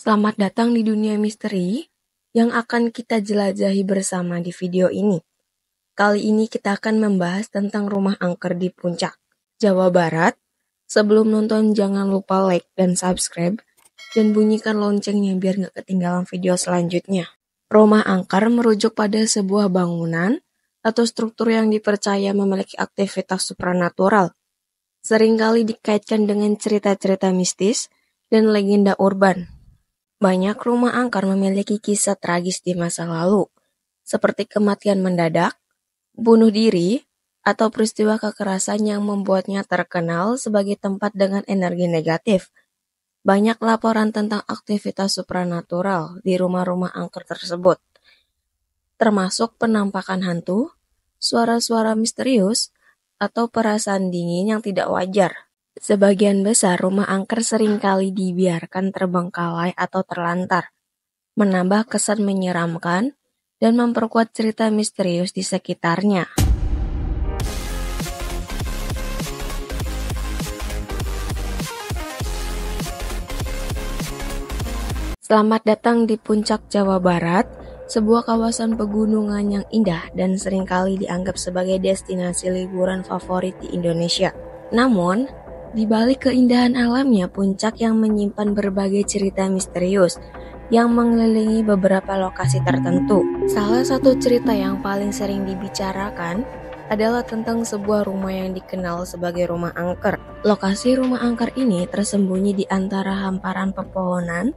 Selamat datang di dunia misteri yang akan kita jelajahi bersama di video ini. Kali ini kita akan membahas tentang rumah angker di Puncak, Jawa Barat. Sebelum nonton jangan lupa like dan subscribe dan bunyikan loncengnya biar gak ketinggalan video selanjutnya. Rumah angker merujuk pada sebuah bangunan atau struktur yang dipercaya memiliki aktivitas supranatural. Seringkali dikaitkan dengan cerita-cerita mistis dan legenda urban. Banyak rumah angker memiliki kisah tragis di masa lalu, seperti kematian mendadak, bunuh diri, atau peristiwa kekerasan yang membuatnya terkenal sebagai tempat dengan energi negatif. Banyak laporan tentang aktivitas supranatural di rumah-rumah angker tersebut, termasuk penampakan hantu, suara-suara misterius, atau perasaan dingin yang tidak wajar. Sebagian besar rumah angker seringkali dibiarkan terbengkalai atau terlantar, menambah kesan menyeramkan dan memperkuat cerita misterius di sekitarnya. Selamat datang di Puncak, Jawa Barat, sebuah kawasan pegunungan yang indah dan seringkali dianggap sebagai destinasi liburan favorit di Indonesia. Namun, di balik keindahan alamnya, Puncak yang menyimpan berbagai cerita misterius yang mengelilingi beberapa lokasi tertentu. Salah satu cerita yang paling sering dibicarakan adalah tentang sebuah rumah yang dikenal sebagai rumah angker. Lokasi rumah angker ini tersembunyi di antara hamparan pepohonan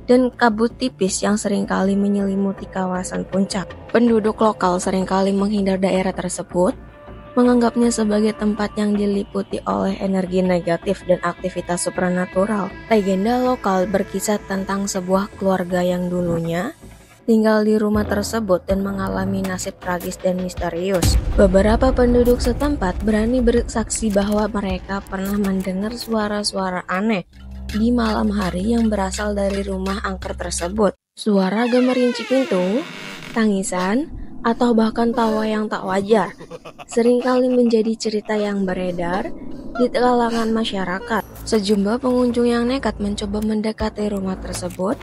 dan kabut tipis yang seringkali menyelimuti kawasan Puncak. Penduduk lokal seringkali menghindar daerah tersebut, menganggapnya sebagai tempat yang diliputi oleh energi negatif dan aktivitas supranatural. Legenda lokal berkisah tentang sebuah keluarga yang dulunya tinggal di rumah tersebut dan mengalami nasib tragis dan misterius. Beberapa penduduk setempat berani bersaksi bahwa mereka pernah mendengar suara-suara aneh di malam hari yang berasal dari rumah angker tersebut. Suara gemerinci pintu, tangisan, atau bahkan tawa yang tak wajar seringkali menjadi cerita yang beredar di kalangan masyarakat. Sejumlah pengunjung yang nekat mencoba mendekati rumah tersebut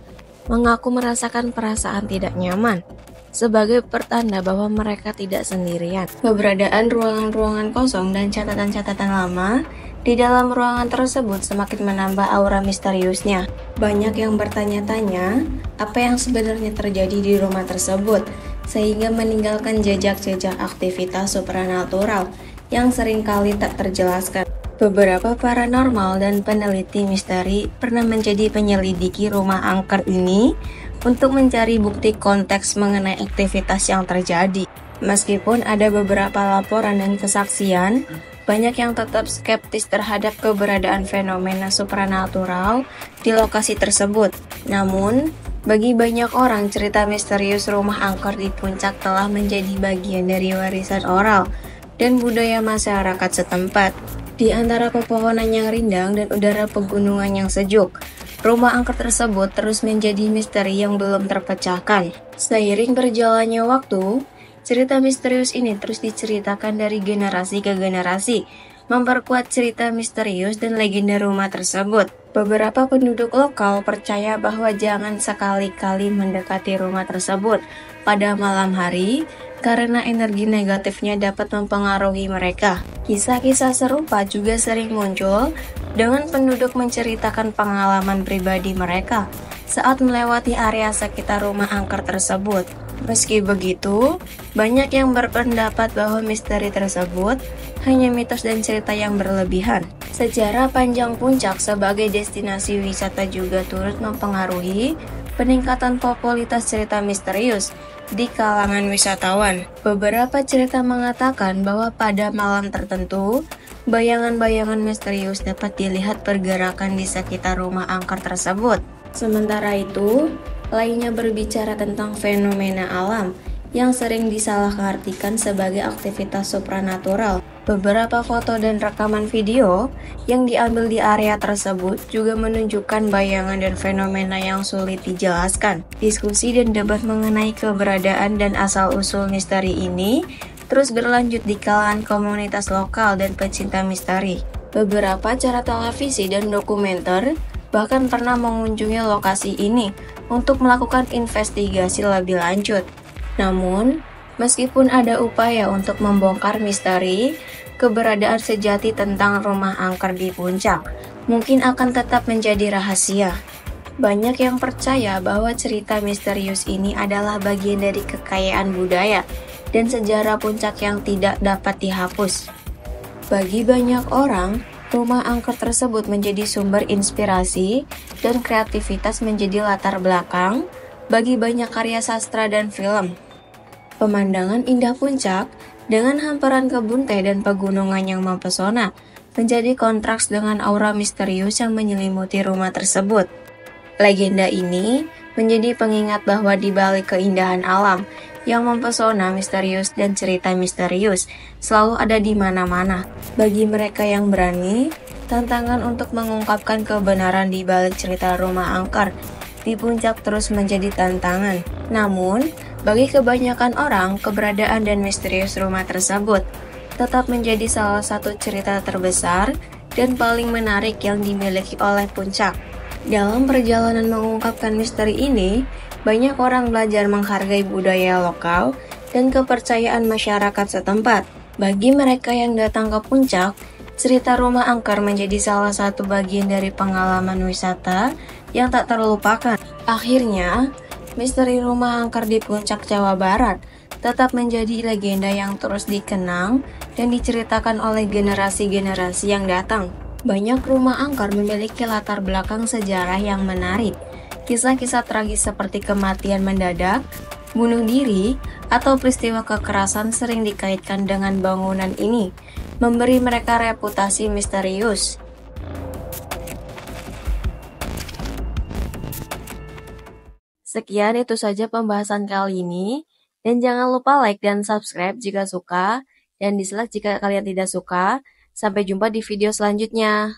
mengaku merasakan perasaan tidak nyaman sebagai pertanda bahwa mereka tidak sendirian. Keberadaan ruangan-ruangan kosong dan catatan-catatan lama di dalam ruangan tersebut semakin menambah aura misteriusnya. Banyak yang bertanya-tanya apa yang sebenarnya terjadi di rumah tersebut, sehingga meninggalkan jejak-jejak aktivitas supranatural yang seringkali tak terjelaskan. Beberapa paranormal dan peneliti misteri pernah menjadi penyelidiki rumah angker ini untuk mencari bukti konteks mengenai aktivitas yang terjadi. Meskipun ada beberapa laporan dan kesaksian, banyak yang tetap skeptis terhadap keberadaan fenomena supranatural di lokasi tersebut. Namun, bagi banyak orang, cerita misterius rumah angker di Puncak telah menjadi bagian dari warisan oral dan budaya masyarakat setempat. Di antara pepohonan yang rindang dan udara pegunungan yang sejuk, rumah angker tersebut terus menjadi misteri yang belum terpecahkan. Seiring berjalannya waktu, cerita misterius ini terus diceritakan dari generasi ke generasi, memperkuat cerita misterius dan legenda rumah tersebut. Beberapa penduduk lokal percaya bahwa jangan sekali-kali mendekati rumah tersebut pada malam hari karena energi negatifnya dapat mempengaruhi mereka. Kisah-kisah serupa juga sering muncul dengan penduduk menceritakan pengalaman pribadi mereka saat melewati area sekitar rumah angker tersebut. Meski begitu, banyak yang berpendapat bahwa misteri tersebut hanya mitos dan cerita yang berlebihan. Sejarah panjang Puncak sebagai destinasi wisata juga turut mempengaruhi peningkatan popularitas cerita misterius di kalangan wisatawan. Beberapa cerita mengatakan bahwa pada malam tertentu, bayangan-bayangan misterius dapat dilihat pergerakan di sekitar rumah angker tersebut. Sementara itu, lainnya berbicara tentang fenomena alam yang sering disalahartikan sebagai aktivitas supranatural. Beberapa foto dan rekaman video yang diambil di area tersebut juga menunjukkan bayangan dan fenomena yang sulit dijelaskan. Diskusi dan debat mengenai keberadaan dan asal-usul misteri ini terus berlanjut di kalangan komunitas lokal dan pecinta misteri. Beberapa acara televisi dan dokumenter bahkan pernah mengunjungi lokasi ini untuk melakukan investigasi lebih lanjut. Namun, meskipun ada upaya untuk membongkar misteri, keberadaan sejati tentang rumah angker di puncak mungkin akan tetap menjadi rahasia. Banyak yang percaya bahwa cerita misterius ini adalah bagian dari kekayaan budaya dan sejarah puncak yang tidak dapat dihapus. Bagi banyak orang, rumah angker tersebut menjadi sumber inspirasi dan kreativitas menjadi latar belakang bagi banyak karya sastra dan film. Pemandangan indah puncak dengan hamparan kebun teh dan pegunungan yang mempesona menjadi kontras dengan aura misterius yang menyelimuti rumah tersebut. Legenda ini menjadi pengingat bahwa di balik keindahan alam yang mempesona, misterius dan cerita misterius selalu ada di mana-mana. Bagi mereka yang berani, tantangan untuk mengungkapkan kebenaran di balik cerita rumah angker di puncak terus menjadi tantangan. Namun, bagi kebanyakan orang, keberadaan dan misterius rumah tersebut tetap menjadi salah satu cerita terbesar dan paling menarik yang dimiliki oleh puncak. Dalam perjalanan mengungkapkan misteri ini, banyak orang belajar menghargai budaya lokal dan kepercayaan masyarakat setempat. Bagi mereka yang datang ke puncak, cerita rumah angker menjadi salah satu bagian dari pengalaman wisata yang tak terlupakan. Akhirnya, misteri rumah angker di puncak Jawa Barat tetap menjadi legenda yang terus dikenang dan diceritakan oleh generasi-generasi yang datang. Banyak rumah angker memiliki latar belakang sejarah yang menarik. Kisah-kisah tragis seperti kematian mendadak, bunuh diri, atau peristiwa kekerasan sering dikaitkan dengan bangunan ini, memberi mereka reputasi misterius. Sekian itu saja pembahasan kali ini, dan jangan lupa like dan subscribe jika suka, dan dislike jika kalian tidak suka. Sampai jumpa di video selanjutnya.